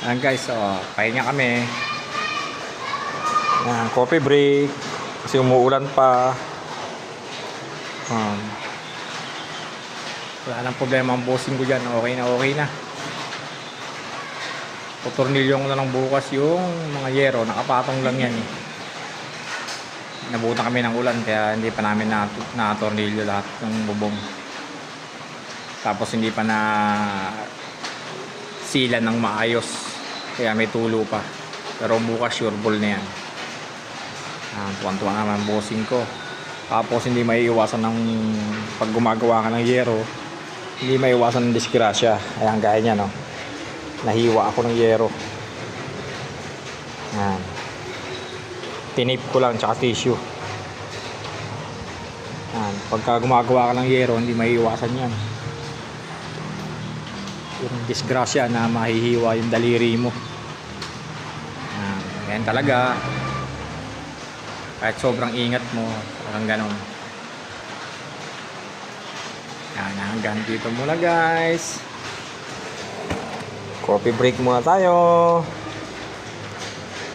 Ayan guys, so pahinga kami. Ayan, coffee break. Kasi umuulan pa. Wala nang problema ang bossing ko dyan. Okay na, okay na. Tutornilyo ko na lang bukas yung mga yero. Nakapatong lang yan eh. Nabutan kami ng ulan kaya hindi pa namin na-tornilyo lahat ng bubong. Tapos hindi pa na sila ng maayos. Kaya may tulo pa. Pero bukas sure ball na yan. Tuwan-tuwa naman bossing ko. Tapos hindi maiiwasan ng pag gumagawa ka ng yero, hindi maiiwasan ng disgrasya. Ayan, gaya niya, no? Nahiwa ako ng yero. Ayan. Tinip ko lang tsaka tissue. Ayan. Pagka gumagawa ka ng yero, hindi maiiwasan yan. Yung disgrasya na mahihiwa yung daliri mo. Ayan. Ayan talaga. Kahit sobrang ingat mo, parang ganon. Yan, hanggang dito muna guys. Coffee break muna tayo.